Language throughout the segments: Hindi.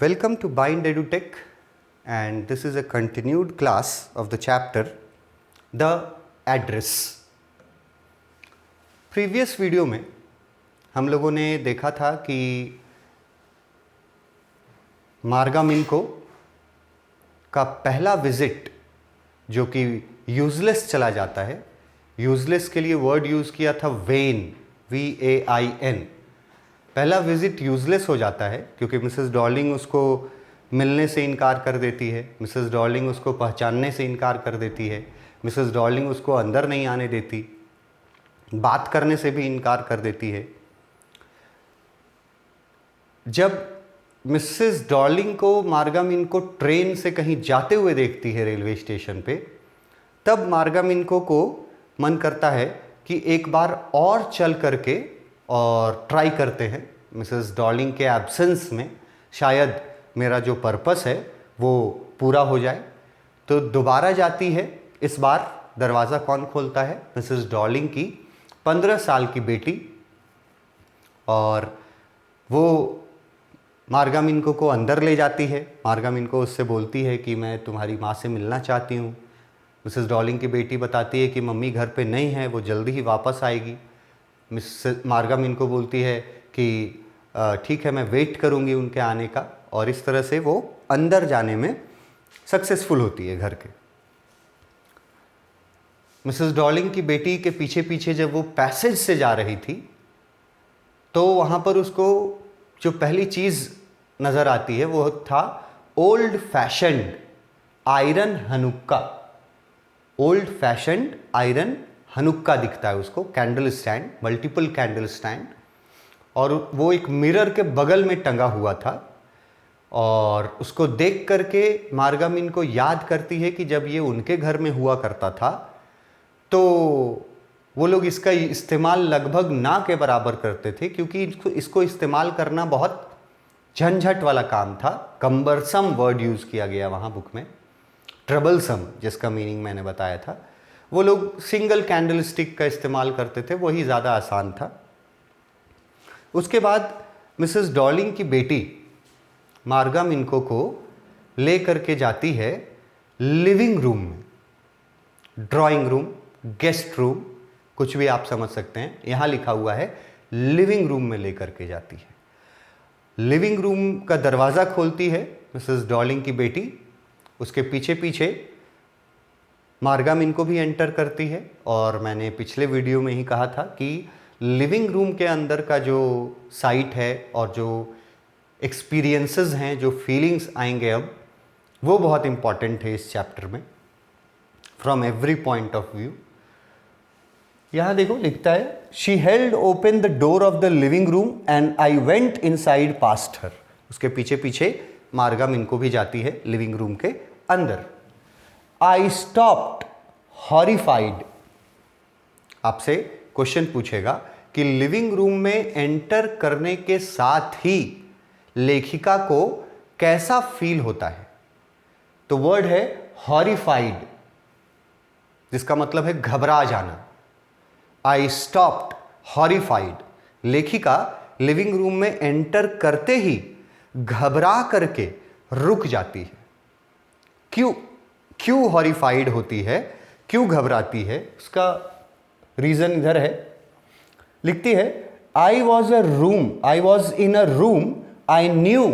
Welcome to Bind EduTech, and this is a continued class of the chapter The Address. Previous video में हम लोगों ने देखा था कि मार्गामिनको का पहला विजिट जो कि यूजलेस चला जाता है, यूजलेस के लिए वर्ड यूज़ किया था वेन, VAIN। पहला विजिट यूजलेस हो जाता है क्योंकि मिसेस डॉर्लिंग उसको मिलने से इनकार कर देती है, मिसेस डॉर्लिंग उसको पहचानने से इनकार कर देती है, मिसेस डॉर्लिंग उसको अंदर नहीं आने देती, बात करने से भी इनकार कर देती है। जब मिसेस डॉर्लिंग को मार्गामिनको ट्रेन से कहीं जाते हुए देखती है रेलवे स्टेशन पे, तब मार्गामिनको को मन करता है कि एक बार और चल करके और ट्राई करते हैं, मिसेस डॉर्लिंग के एब्सेंस में शायद मेरा जो पर्पस है वो पूरा हो जाए। तो दोबारा जाती है। इस बार दरवाज़ा कौन खोलता है? मिसेस डॉर्लिंग की 15 साल की बेटी, और वो मार्गामिनको को अंदर ले जाती है। मार्गामिनको उससे बोलती है कि मैं तुम्हारी माँ से मिलना चाहती हूँ। मिसेस डॉर्लिंग की बेटी बताती है कि मम्मी घर पे नहीं है, वो जल्दी ही वापस आएगी। मिसेस मार्गामिनको बोलती है कि ठीक है, मैं वेट करूँगी उनके आने का, और इस तरह से वो अंदर जाने में सक्सेसफुल होती है घर के। मिसेस डॉर्लिंग की बेटी के पीछे पीछे जब वो पैसेज से जा रही थी तो वहाँ पर उसको जो पहली चीज़ नज़र आती है वो था old fashioned iron Hanukkah. Old fashioned iron Hanukkah दिखता है उसको, candle stand, multiple candle stand, और वो एक मिरर के बगल में टंगा हुआ था। और उसको देख करके मार्गामिनको याद करती है कि जब ये उनके घर में हुआ करता था तो वो लोग इसका इस्तेमाल लगभग ना के बराबर करते थे, क्योंकि इसको इस्तेमाल करना बहुत झंझट वाला काम था। कम्बरसम वर्ड यूज़ किया गया वहाँ बुक में, ट्रबलसम जिसका मीनिंग मैंने बताया था। वो लोग सिंगल कैंडल स्टिक का इस्तेमाल करते थे, वही ज़्यादा आसान था। उसके बाद मिसेस डॉर्लिंग की बेटी मार्गामिनको को ले करके जाती है लिविंग रूम में, ड्राइंग रूम, गेस्ट रूम, कुछ भी आप समझ सकते हैं। यहाँ लिखा हुआ है लिविंग रूम में ले करके जाती है। लिविंग रूम का दरवाज़ा खोलती है मिसेस डॉर्लिंग की बेटी, उसके पीछे पीछे मार्गामिनको भी एंटर करती है। और मैंने पिछले वीडियो में ही कहा था कि लिविंग रूम के अंदर का जो साइट है और जो एक्सपीरियंसेस हैं, जो फीलिंग्स आएंगे अब, वो बहुत इंपॉर्टेंट है इस चैप्टर में, from every point of view. यहाँ देखो लिखता है, she held open the door of the living room and I went inside past her. उसके पीछे पीछे मार्गामिनको भी जाती है लिविंग रूम के अंदर। I stopped horrified. आपसे क्वेश्चन पूछेगा कि लिविंग रूम में एंटर करने के साथ ही लेखिका को कैसा फील होता है? तो वर्ड है हॉरिफाइड, जिसका मतलब है घबरा जाना। I stopped horrified. लेखिका लिविंग रूम में एंटर करते ही घबरा करके रुक जाती है। क्यों हॉरिफाइड होती है, क्यों घबराती है, उसका रीजन इधर है। लिखती है, I was in a room I knew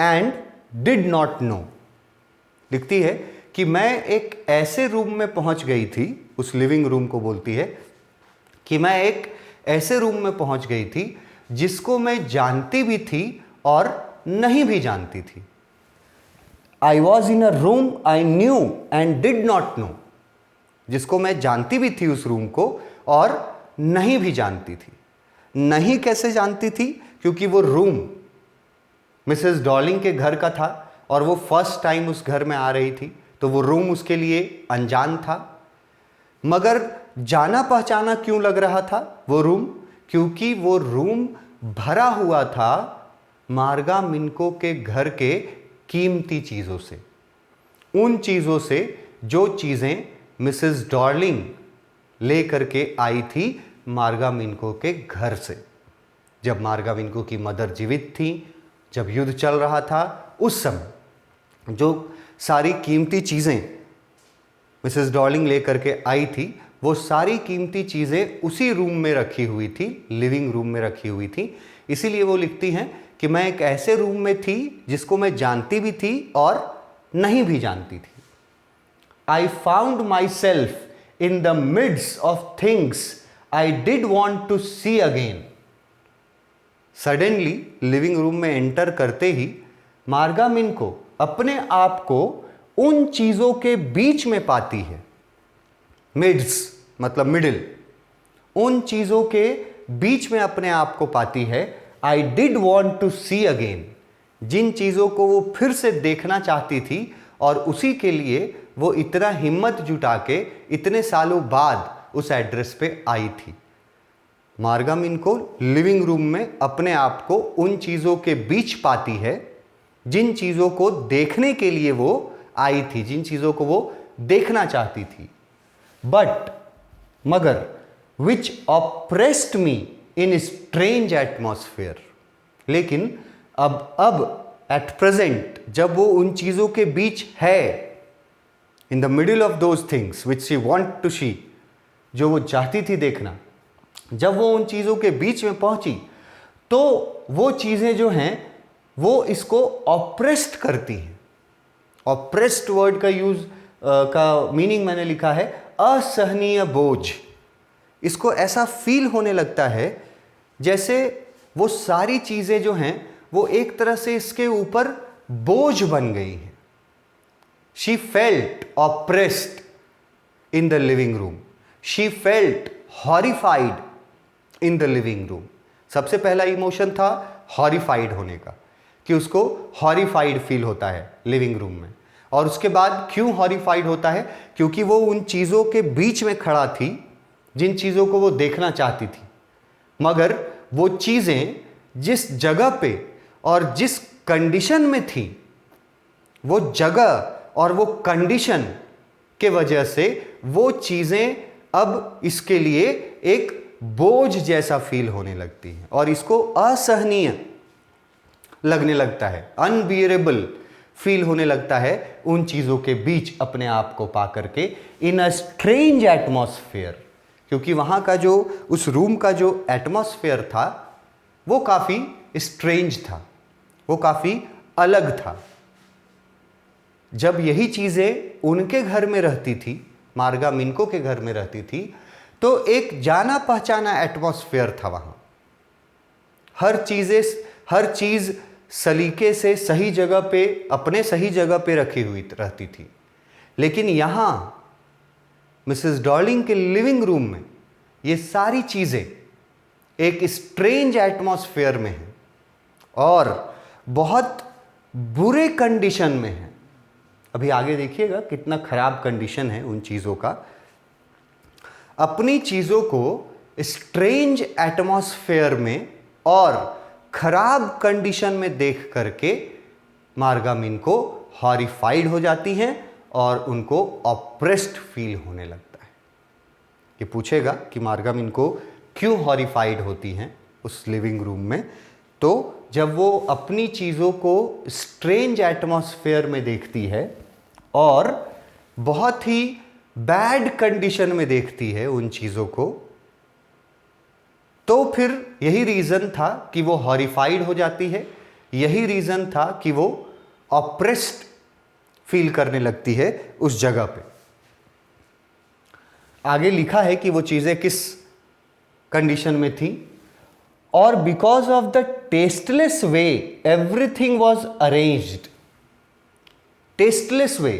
and did not know. लिखती है कि मैं एक ऐसे रूम में पहुंच गई थी, उस लिविंग रूम को बोलती है कि मैं एक ऐसे रूम में पहुंच गई थी जिसको मैं जानती भी थी और नहीं भी जानती थी। I was in a room I knew and did not know, जिसको मैं जानती भी थी उस रूम को और नहीं भी जानती थी। नहीं कैसे जानती थी? क्योंकि वो रूम मिसेस डॉर्लिंग के घर का था और वो फर्स्ट टाइम उस घर में आ रही थी, तो वो रूम उसके लिए अनजान था। मगर जाना पहचाना क्यों लग रहा था वो रूम? क्योंकि वो रूम भरा हुआ था मार्गामिनको के घर के कीमती चीज़ों से, उन चीज़ों से जो चीज़ें मिसेस डॉर्लिंग ले करके आई थी मार्गामिनको के घर से। जब मार्गामिनको की मदर जीवित थी, जब युद्ध चल रहा था, उस समय जो सारी कीमती चीज़ें मिसेस डॉर्लिंग लेकर के आई थी, वो सारी कीमती चीज़ें उसी रूम में रखी हुई थी, लिविंग रूम में रखी हुई थी। इसीलिए वो लिखती हैं कि मैं एक ऐसे रूम में थी जिसको मैं जानती भी थी और नहीं भी जानती थी। I found myself in the midst of things I did want to see again. Suddenly living room में एंटर करते ही मार्गा मिनको अपने आप को उन चीजों के बीच में पाती है। मिड्स मतलब मिडिल, उन चीजों के बीच में अपने आप को पाती है। I did want to see again, जिन चीजों को वो फिर से देखना चाहती थी और उसी के लिए वो इतना हिम्मत जुटा के इतने सालों बाद उस एड्रेस पे आई थी। मार्गा मिनको लिविंग रूम में अपने आप को उन चीजों के बीच पाती है जिन चीजों को देखने के लिए वो आई थी, जिन चीजों को वो देखना चाहती थी। बट मगर which oppressed me in strange atmosphere, लेकिन अब एट प्रेजेंट जब वो उन चीजों के बीच है, in the middle of those things which she want to see, जो वो चाहती थी देखना, जब वो उन चीजों के बीच में पहुंची तो वो चीजें जो हैं वो इसको ऑप्रेस्ड करती हैं। ऑप्रेस्ड वर्ड का यूज का मीनिंग मैंने लिखा है असहनीय बोझ। इसको ऐसा फील होने लगता है जैसे वो सारी चीजें जो हैं वो एक तरह से इसके ऊपर बोझ बन गई हैं। She felt oppressed in the living room, she felt horrified in the living room. सबसे पहला इमोशन था हॉरिफाइड होने का, कि उसको हॉरिफाइड फील होता है लिविंग रूम में। और उसके बाद क्यों हॉरिफाइड होता है? क्योंकि वो उन चीज़ों के बीच में खड़ा थी जिन चीज़ों को वो देखना चाहती थी, मगर वो चीज़ें जिस जगह पे और जिस कंडीशन में थी, वो जगह और वो कंडीशन के वजह से वो चीज़ें अब इसके लिए एक बोझ जैसा फील होने लगती हैं और इसको असहनीय लगने लगता है, अनबियरेबल फील होने लगता है उन चीज़ों के बीच अपने आप को पा करके इन अ स्ट्रेंज एटमॉस्फेयर। क्योंकि वहाँ का जो उस रूम का जो एटमॉस्फेयर था वो काफ़ी स्ट्रेंज था, वो काफ़ी अलग था। जब यही चीज़ें उनके घर में रहती थी, मार्गा मिनको के घर में रहती थी, तो एक जाना पहचाना एटमॉस्फेयर था वहाँ। हर चीज़ सलीके से सही जगह पे, अपने सही जगह पे रखी हुई रहती थी। लेकिन यहाँ मिसेस डॉर्लिंग के लिविंग रूम में ये सारी चीज़ें एक स्ट्रेंज एटमॉस्फेयर में हैं और बहुत बुरे कंडीशन में हैं। अभी आगे देखिएगा कितना खराब कंडीशन है उन चीज़ों का। अपनी चीज़ों को स्ट्रेंज एटमॉस्फेयर में और खराब कंडीशन में देख करके मार्गा मिनको हॉरिफाइड हो जाती हैं और उनको ऑप्रेस्ड फील होने लगता है। ये पूछेगा कि मार्गा मिनको क्यों हॉरिफाइड होती हैं उस लिविंग रूम में, तो जब वो अपनी चीज़ों को स्ट्रेंज एटमॉस्फेयर में देखती है और बहुत ही बैड कंडीशन में देखती है उन चीज़ों को, तो फिर यही रीज़न था कि वो हॉरिफाइड हो जाती है, यही रीज़न था कि वो ऑप्रेस्ड फील करने लगती है उस जगह पे। आगे लिखा है कि वो चीज़ें किस कंडीशन में थी। और because of the tasteless way everything was arranged, tasteless way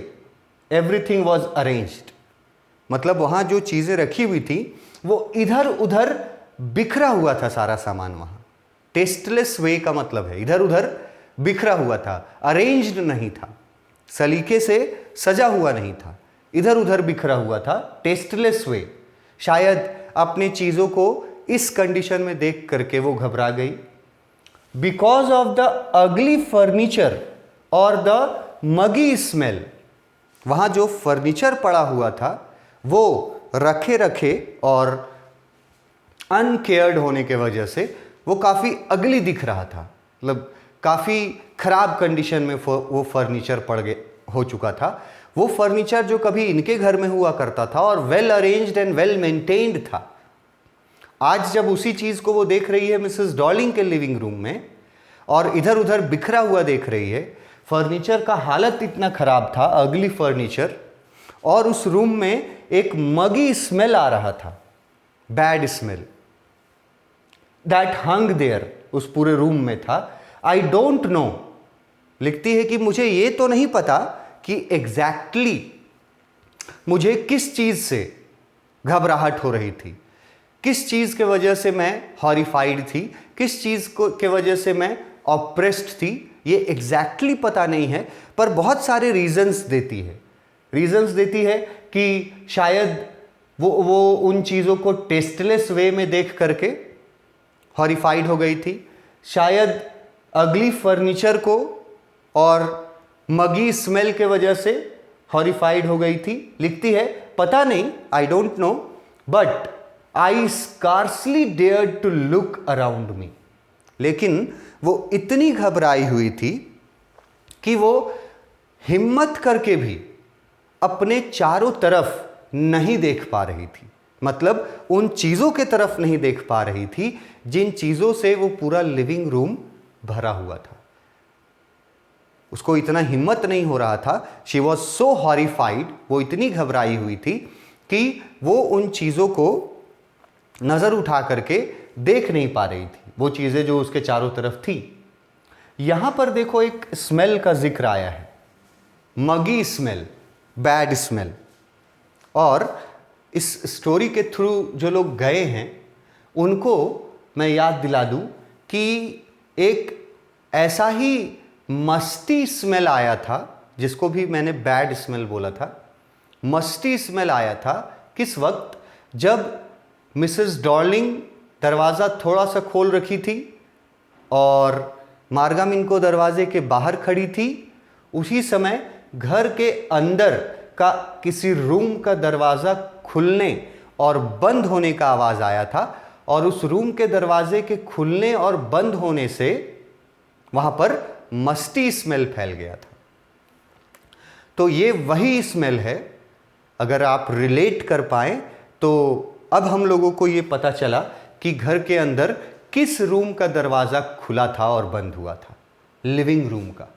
everything was arranged मतलब वहाँ जो चीज़ें रखी हुई थी वो इधर उधर बिखरा हुआ था सारा सामान वहाँ। टेस्टलेस वे का मतलब है इधर उधर बिखरा हुआ था, अरेंज्ड नहीं था, सलीके से सजा हुआ नहीं था, इधर उधर बिखरा हुआ था, टेस्टलेस वे। शायद अपनी चीज़ों को इस कंडीशन में देख करके वो घबरा गई। Because of the ugly furniture और द मगी स्मेल, वहाँ जो फर्नीचर पड़ा हुआ था वो रखे रखे और अनकेयर्ड होने के वजह से वो काफ़ी अगली दिख रहा था, मतलब काफ़ी ख़राब कंडीशन में वो फर्नीचर हो चुका था। वो फर्नीचर जो कभी इनके घर में हुआ करता था और well arranged and well maintained था, आज जब उसी चीज़ को वो देख रही है मिसेस डॉर्लिंग के लिविंग रूम में और इधर उधर बिखरा हुआ देख रही है, फर्नीचर का हालत इतना ख़राब था, अगली फर्नीचर, और उस रूम में एक मगी स्मेल आ रहा था, bad smell that hung there, उस पूरे रूम में था। आई डोंट नो, लिखती है कि मुझे ये तो नहीं पता कि एग्जैक्टली मुझे किस चीज़ से घबराहट हो रही थी, किस चीज़ के वजह से मैं हॉरिफाइड थी, किस चीज़ को के वजह से मैं ऑप्रेस्ड थी, ये एग्जैक्टली पता नहीं है, पर बहुत सारे रीजंस देती है। रीजंस देती है कि शायद वो उन चीज़ों को टेस्टलेस वे में देख करके हॉरिफाइड हो गई थी, शायद अगली फर्नीचर को और मगी स्मेल के वजह से हॉरिफाइड हो गई थी। लिखती है पता नहीं, I don't know, but I scarcely dared to look around me. लेकिन वो इतनी घबराई हुई थी कि वो हिम्मत करके भी अपने चारों तरफ नहीं देख पा रही थी, मतलब उन चीज़ों के तरफ नहीं देख पा रही थी जिन चीज़ों से वो पूरा लिविंग रूम भरा हुआ था। उसको इतना हिम्मत नहीं हो रहा था, शी वॉज सो हॉरिफाइड, वो इतनी घबराई हुई थी कि वो उन चीज़ों को नज़र उठा करके देख नहीं पा रही थी, वो चीज़ें जो उसके चारों तरफ थी। यहाँ पर देखो एक स्मेल का जिक्र आया है, मगी स्मेल, बैड स्मेल। और इस स्टोरी के थ्रू जो लोग गए हैं उनको मैं याद दिला दूं कि एक ऐसा ही मस्ती स्मेल आया था, जिसको भी मैंने बैड स्मेल बोला था, मस्ती स्मेल आया था किस वक्त, जब मिसेस डॉर्लिंग दरवाज़ा थोड़ा सा खोल रखी थी और मार्गामिन को दरवाजे के बाहर खड़ी थी। उसी समय घर के अंदर का किसी रूम का दरवाज़ा खुलने और बंद होने का आवाज़ आया था और उस रूम के दरवाजे के खुलने और बंद होने से वहाँ पर मस्ती स्मेल फैल गया था। तो ये वही स्मेल है, अगर आप रिलेट कर पाए तो अब हम लोगों को ये पता चला कि घर के अंदर किस रूम का दरवाज़ा खुला था और बंद हुआ था, लिविंग रूम का,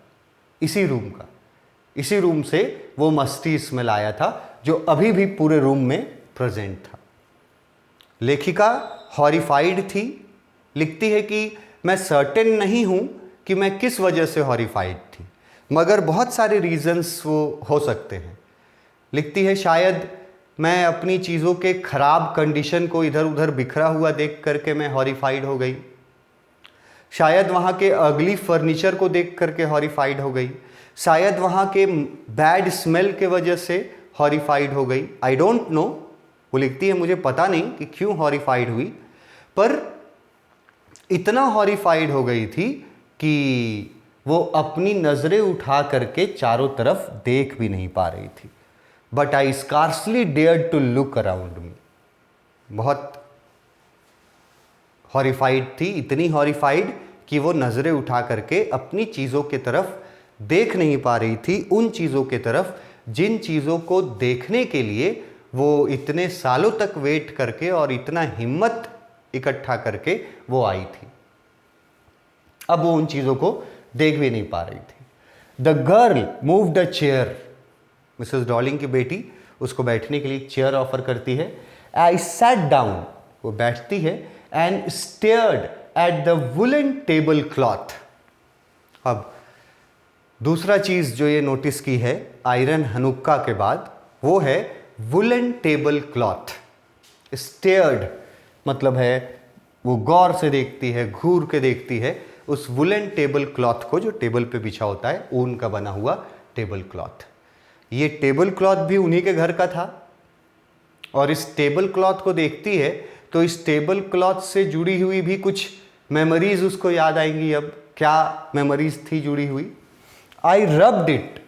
इसी रूम से वो मस्ती स्मेल आया था जो अभी भी पूरे रूम में प्रेजेंट था। लेखिका हॉरिफाइड थी, लिखती है कि मैं सर्टेन नहीं हूँ कि मैं किस वजह से हॉरिफाइड थी, मगर बहुत सारे रीजंस वो हो सकते हैं। लिखती है शायद मैं अपनी चीज़ों के ख़राब कंडीशन को इधर उधर बिखरा हुआ देख करके मैं हॉरिफाइड हो गई, शायद वहाँ के अगली फर्नीचर को देख करके हॉरिफाइड हो गई, शायद वहाँ के बैड स्मेल के वजह से हॉरिफाइड हो गई। आई डोंट नो, वो लिखती है मुझे पता नहीं कि क्यों हॉरिफाइड हुई, पर इतना हॉरिफाइड हो गई थी कि वो अपनी नज़रें उठा करके चारों तरफ देख भी नहीं पा रही थी। But I scarcely dared to look around me. बहुत हॉरिफाइड थी, इतनी हॉरिफाइड कि वो नज़रें उठा करके अपनी चीज़ों के तरफ देख नहीं पा रही थी, उन चीज़ों के तरफ जिन चीज़ों को देखने के लिए वो इतने सालों तक वेट करके और इतना हिम्मत इकट्ठा करके वो आई थी। अब वो उन चीज़ों को देख भी नहीं पा रही थी। The girl moved a chair, Mrs Darling की बेटी उसको बैठने के लिए चेयर ऑफर करती है। आई सैट डाउन, वो बैठती है, and stared at the woollen table cloth. अब दूसरा चीज़ जो ये नोटिस की है आयरन हनुक्का के बाद, वो है वुलन टेबल क्लॉथ। स्टेयर्ड मतलब है वो गौर से देखती है, घूर के देखती है उस वुलन टेबल क्लॉथ को, जो टेबल पे बिछा होता है, ऊन का बना हुआ टेबल क्लॉथ। ये टेबल क्लॉथ भी उन्हीं के घर का था और इस टेबल क्लॉथ को देखती है तो इस टेबल क्लॉथ से जुड़ी हुई भी कुछ मेमोरीज उसको याद आएंगी। अब क्या मेमोरीज थी जुड़ी हुई? आई रब्ड इट,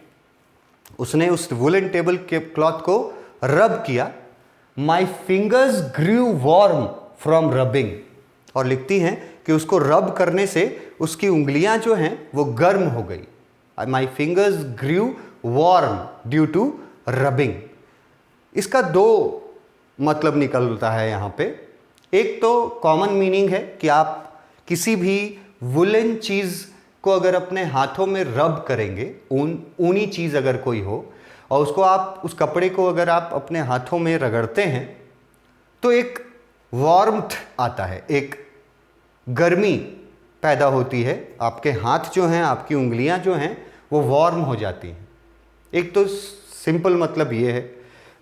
उसने उस वुलन टेबल के क्लॉथ को रब किया। My fingers grew warm from rubbing, और लिखती हैं कि उसको रब करने से उसकी उंगलियां जो हैं वो गर्म हो गई। My fingers grew warm due to rubbing. इसका दो मतलब निकलता है यहाँ पे। एक तो कॉमन मीनिंग है कि आप किसी भी वुलन चीज़ को अगर अपने हाथों में रब करेंगे, ऊनी चीज़ अगर कोई हो, और उसको आप, उस कपड़े को अगर आप अपने हाथों में रगड़ते हैं तो एक वार्मथ आता है, एक गर्मी पैदा होती है। आपके हाथ जो हैं, आपकी उंगलियां जो हैं वो वार्म हो जाती हैं। एक तो सिंपल मतलब ये है।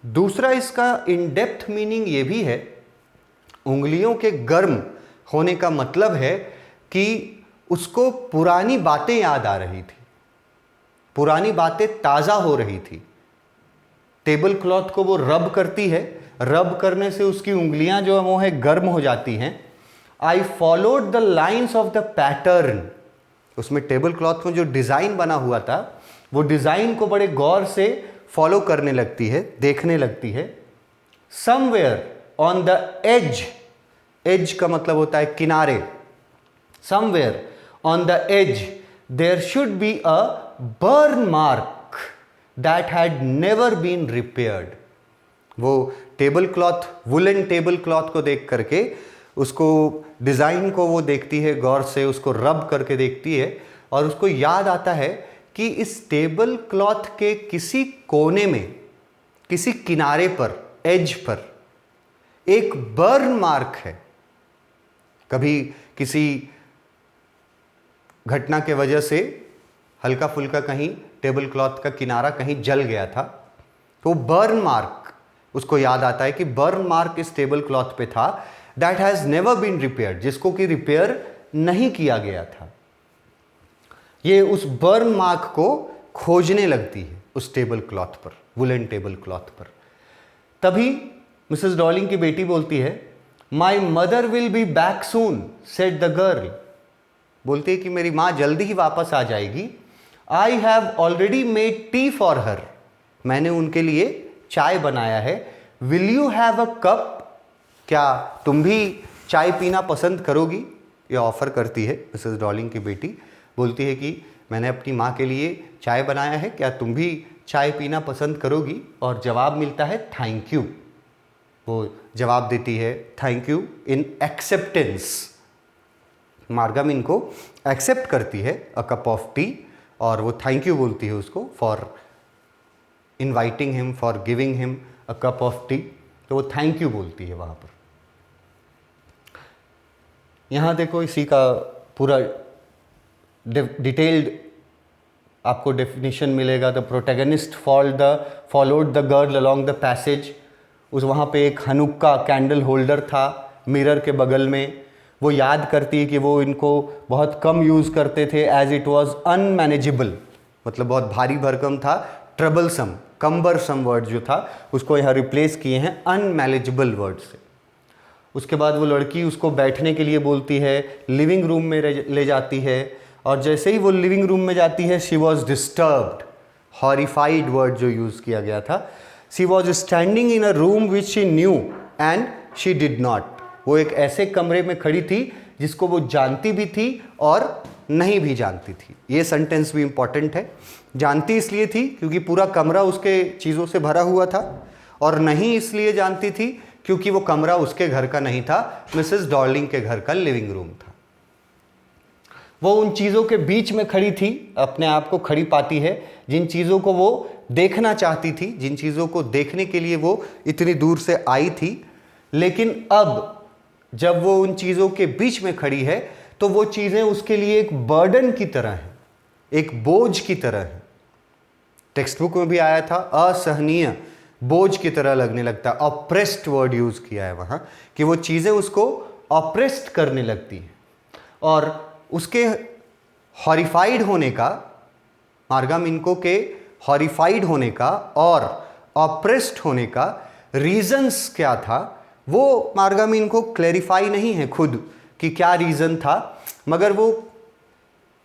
दूसरा इसका इन डेप्थ मीनिंग ये भी है, उंगलियों के गर्म होने का मतलब है कि उसको पुरानी बातें याद आ रही थी, पुरानी बातें ताज़ा हो रही थी। टेबल क्लॉथ को वो रब करती है, रब करने से उसकी उंगलियां जो वो है गर्म हो जाती हैं। I followed the lines of the pattern, उसमें टेबल क्लॉथ में जो डिज़ाइन बना हुआ था वो डिज़ाइन को बड़े गौर से फॉलो करने लगती है, देखने लगती है। Somewhere on the edge, edge का मतलब होता है किनारे। Somewhere on the edge there should be a burn mark that had never been repaired. वो table cloth, woollen table cloth को देख करके, उसको डिज़ाइन को वो देखती है गौर से, उसको रब करके देखती है और उसको याद आता है कि इस टेबल क्लॉथ के किसी कोने में, किसी किनारे पर, एज पर एक बर्न मार्क है। कभी किसी घटना के वजह से हल्का फुल्का कहीं टेबल क्लॉथ का किनारा कहीं जल गया था, तो बर्न मार्क उसको याद आता है कि बर्न मार्क इस टेबल क्लॉथ पे था, that has never been repaired, जिसको कि रिपेयर नहीं किया गया था। ये उस बर्न मार्क को खोजने लगती है उस टेबल क्लॉथ पर, वुलन टेबल क्लॉथ पर। तभी मिसेस डॉलिंग की बेटी बोलती है, my mother will be back soon said the girl. बोलती है कि मेरी माँ जल्दी ही वापस आ जाएगी। I have already made tea for her, मैंने उनके लिए चाय बनाया है। Will you have a cup, क्या तुम भी चाय पीना पसंद करोगी? ये ऑफ़र करती है मिसेस डॉलिंग की बेटी। बोलती है कि मैंने अपनी माँ के लिए चाय बनाया है, क्या तुम भी चाय पीना पसंद करोगी? और जवाब मिलता है थैंक यू। वो जवाब देती है thank you in acceptance. Margam इनको एक्सेप्ट करती है अ कप ऑफ टी, और वो थैंक यू बोलती है उसको for inviting him, for giving him a cup of T. तो वो थैंक यू बोलती है वहाँ पर। यहाँ देखो इसी का पूरा डिटेल्ड आपको डेफिनेशन मिलेगा। The protagonist followed the girl along the passage. उस वहाँ पे एक हनुक्का कैंडल होल्डर था मिरर के बगल में। वो याद करती है कि वो इनको बहुत कम यूज़ करते थे, एज इट वॉज अनमैनेजेबल, मतलब बहुत भारी भरकम था। ट्रबलसम, कम्बरसम वर्ड जो था उसको यहाँ रिप्लेस किए हैं अनमैनेजेबल वर्ड से। उसके बाद वो लड़की उसको बैठने के लिए बोलती है, लिविंग रूम में ले जाती है, और जैसे ही वो लिविंग रूम में जाती है, she was disturbed, horrified word जो यूज़ किया गया था। She was standing in a room which she knew and she did not. वो एक ऐसे कमरे में खड़ी थी जिसको वो जानती भी थी और नहीं भी जानती थी। ये सेंटेंस भी इम्पॉर्टेंट है। जानती इसलिए थी क्योंकि पूरा कमरा उसके चीज़ों से भरा हुआ था, और नहीं इसलिए जानती थी क्योंकि वो कमरा उसके घर का नहीं था, मिसेस डॉर्लिंग के घर का लिविंग रूम था। वो उन चीज़ों के बीच में खड़ी थी, अपने आप को खड़ी पाती है जिन चीज़ों को वो देखना चाहती थी, जिन चीज़ों को देखने के लिए वो इतनी दूर से आई थी। लेकिन अब जब वो उन चीज़ों के बीच में खड़ी है तो वो चीज़ें उसके लिए एक बर्डन की तरह हैं, एक बोझ की तरह है। टेक्स्ट बुक में भी आया था असहनीय, बोझ की तरह लगने लगता है। ऑप्रेस्ड वर्ड यूज़ किया है वहाँ, कि वो चीज़ें उसको ऑप्रेस्ड करने लगती हैं। और उसके हॉरिफाइड होने का, मार्गम इनको के हॉरिफाइड होने का और ऑप्रेस्ड होने का रीजंस क्या था, वो मार्गम इनको क्लैरिफाई नहीं है खुद कि क्या रीज़न था, मगर वो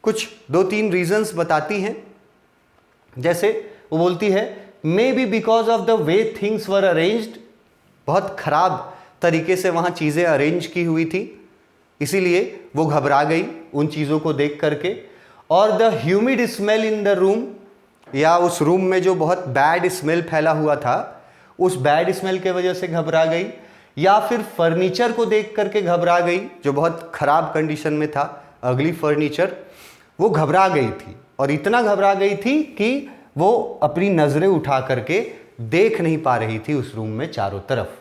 कुछ 2-3 रीजंस बताती हैं। जैसे वो बोलती है, may be because of the way things were arranged, बहुत ख़राब तरीके से वहाँ चीज़ें अरेंज की हुई थी। इसीलिए वो घबरा गई उन चीज़ों को देख करके। और the humid smell in the room, या उस रूम में जो बहुत बैड स्मेल फैला हुआ था, उस बैड स्मेल के वजह से घबरा गई, या फिर फर्नीचर को देख करके घबरा गई जो बहुत खराब कंडीशन में था, अगली फर्नीचर, वो घबरा गई थी। और इतना घबरा गई थी कि वो अपनी नज़रें उठा करके देख नहीं पा रही थी उस रूम में चारों तरफ।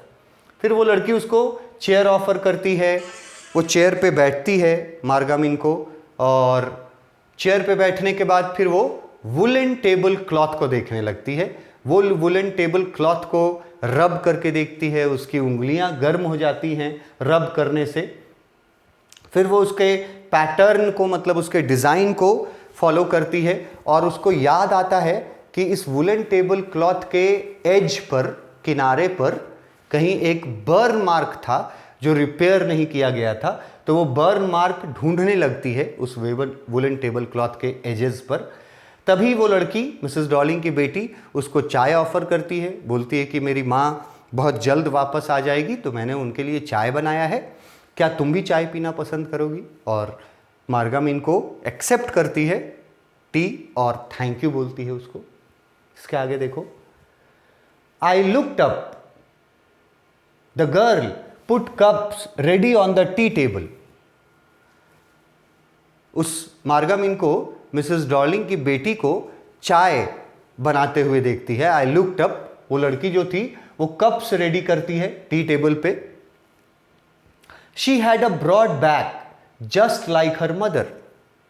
फिर वो लड़की उसको चेयर ऑफर करती है, वो चेयर पे बैठती है मार्गामिन को, और चेयर पे बैठने के बाद फिर वो वुलन टेबल क्लॉथ को देखने लगती है। वो वुलन टेबल क्लॉथ को रब करके देखती है, उसकी उंगलियां गर्म हो जाती हैं रब करने से। फिर वो उसके पैटर्न को, मतलब उसके डिज़ाइन को फॉलो करती है, और उसको याद आता है कि इस वुलन टेबल क्लॉथ के एज पर, किनारे पर कहीं एक बर्न मार्क था जो रिपेयर नहीं किया गया था। तो वो बर्न मार्क ढूंढने लगती है उस वुलन टेबल क्लॉथ के एजेस पर। तभी वो लड़की, मिसेस डॉलिंग की बेटी, उसको चाय ऑफर करती है, बोलती है कि मेरी माँ बहुत जल्द वापस आ जाएगी तो मैंने उनके लिए चाय बनाया है, क्या तुम भी चाय पीना पसंद करोगी? और मार्गामिन को एक्सेप्ट करती है टी और थैंक यू बोलती है उसको। इसके आगे देखो, I looked up, the girl put cups ready on the tea table. उस मार्गामिन को मिसेस डॉर्लिंग की बेटी को चाय बनाते हुए देखती है। आई लुक्ड अप, वो लड़की जो थी वो कप्स रेडी करती है टी टेबल पे। She had a broad back just like her mother.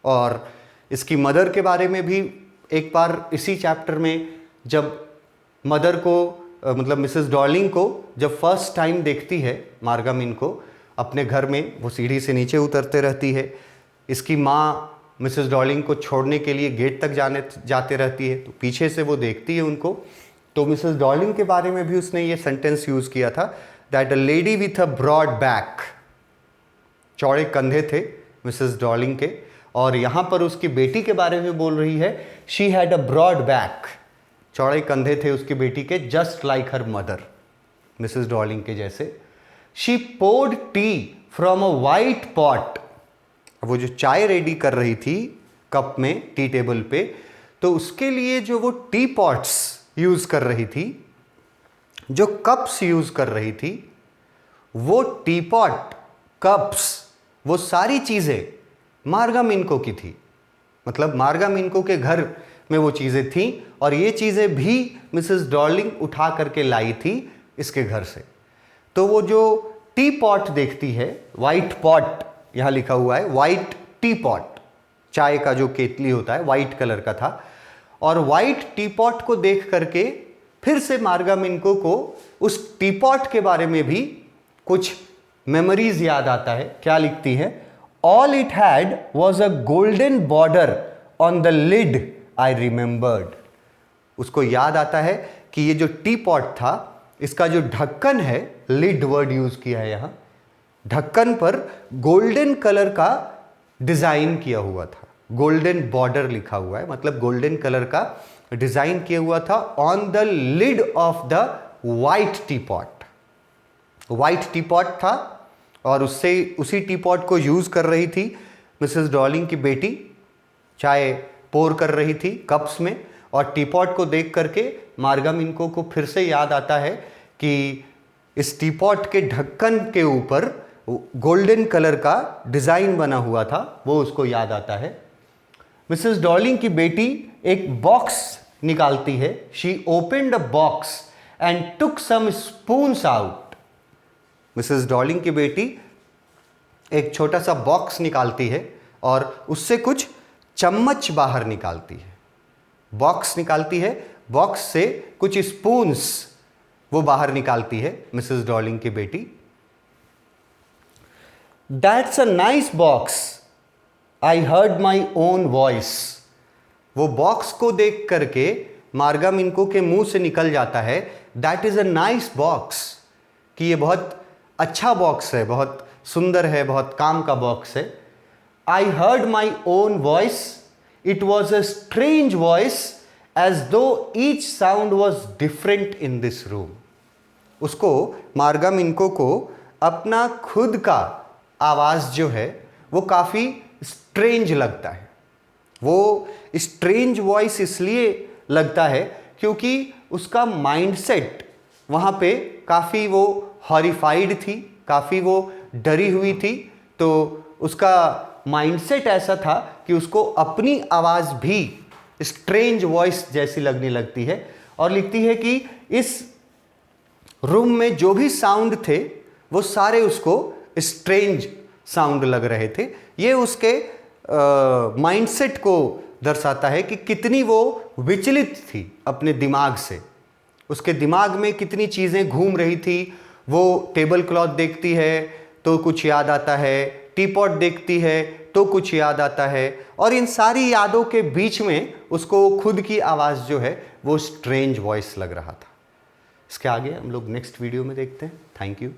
और इसकी मदर के बारे में भी एक बार इसी चैप्टर में, जब मदर को, मतलब मिसेस डॉर्लिंग को जब फर्स्ट टाइम देखती है मार्गामिन को अपने घर में, वो सीढ़ी से नीचे उतरते रहती है, इसकी माँ मिसेस डॉर्लिंग को छोड़ने के लिए गेट तक जाते रहती है, तो पीछे से वो देखती है उनको। तो मिसेस डॉर्लिंग के बारे में भी उसने ये सेंटेंस यूज़ किया था, that a lady with a broad back, चौड़े कंधे थे मिसेस डॉर्लिंग के। और यहाँ पर उसकी बेटी के बारे में बोल रही है, she had a broad back, चौड़े कंधे थे उसकी बेटी के, just like her mother, Mrs Darling के जैसे। She poured tea from a white pot, वो जो चाय रेडी कर रही थी कप में टी टेबल पे, तो उसके लिए जो वो टी पॉट्स यूज कर रही थी, जो कप्स यूज कर रही थी, वो टी पॉट, कप्स, वो सारी चीजें मार्गामिनको की थी। मतलब मार्गामिनको के घर में वो चीजें थी, और ये चीजें भी मिसेस डॉर्लिंग उठा करके लाई थी इसके घर से। तो वो जो टी पॉट देखती है, वाइट पॉट यहां लिखा हुआ है, वाइट टी पॉट, चाय का जो केतली होता है वाइट कलर का था, और वाइट टी पॉट को देख करके फिर से मार्गामिनको को उस टी पॉट के बारे में भी कुछ मेमोरीज याद आता है। क्या लिखती है? All it had was a golden border on the lid I remembered. उसको याद आता है कि ये जो टी पॉट था, इसका जो ढक्कन है, लिड वर्ड यूज किया है यहां, ढक्कन पर गोल्डन कलर का डिजाइन किया हुआ था, गोल्डन बॉर्डर लिखा हुआ है, मतलब गोल्डन कलर का डिजाइन किया हुआ था on the lid of the white teapot. White teapot था, और उससे उसी टी पॉट को यूज कर रही थी मिसेस डॉर्लिंग की बेटी, चाय पोर कर रही थी कप्स में। और टी पॉट को देख करके मार्गामिनको को फिर से याद आता है कि इस टी पॉट के ढक्कन के ऊपर गोल्डन कलर का डिजाइन बना हुआ था, वो उसको याद आता है। मिसेस डॉर्लिंग की बेटी एक बॉक्स निकालती है। She opened a box and took some spoons out. Mrs Darling की बेटी एक छोटा सा बॉक्स निकालती है और उससे कुछ चम्मच बाहर निकालती है। बॉक्स निकालती है, बॉक्स से कुछ स्पून्स वो बाहर निकालती है मिसेस डॉर्लिंग की बेटी। That's a nice box, I heard my own voice. वो बॉक्स को देख करके मार्गामिनको के मुंह से निकल जाता है, that is a nice box, कि ये बहुत अच्छा बॉक्स है, बहुत सुंदर है, बहुत काम का बॉक्स है। I heard my own voice, it was a strange voice as though each sound was different in this room. उसको, मार्गामिनको को अपना खुद का आवाज़ जो है वो काफ़ी स्ट्रेंज लगता है। वो स्ट्रेंज वॉइस इसलिए लगता है क्योंकि उसका माइंडसेट वहाँ पे काफ़ी वो हॉरिफाइड थी, काफ़ी वो डरी हुई थी। तो उसका माइंडसेट ऐसा था कि उसको अपनी आवाज़ भी स्ट्रेंज वॉइस जैसी लगने लगती है, और लिखती है कि इस रूम में जो भी साउंड थे वो सारे उसको स्ट्रेंज साउंड लग रहे थे। ये उसके माइंडसेट को दर्शाता है कि कितनी वो विचलित थी अपने दिमाग से, उसके दिमाग में कितनी चीज़ें घूम रही थी। वो टेबल क्लॉथ देखती है तो कुछ याद आता है, टीपॉट देखती है तो कुछ याद आता है, और इन सारी यादों के बीच में उसको खुद की आवाज़ जो है वो स्ट्रेंज वॉइस लग रहा था। इसके आगे हम लोग नेक्स्ट वीडियो में देखते हैं। Thank you.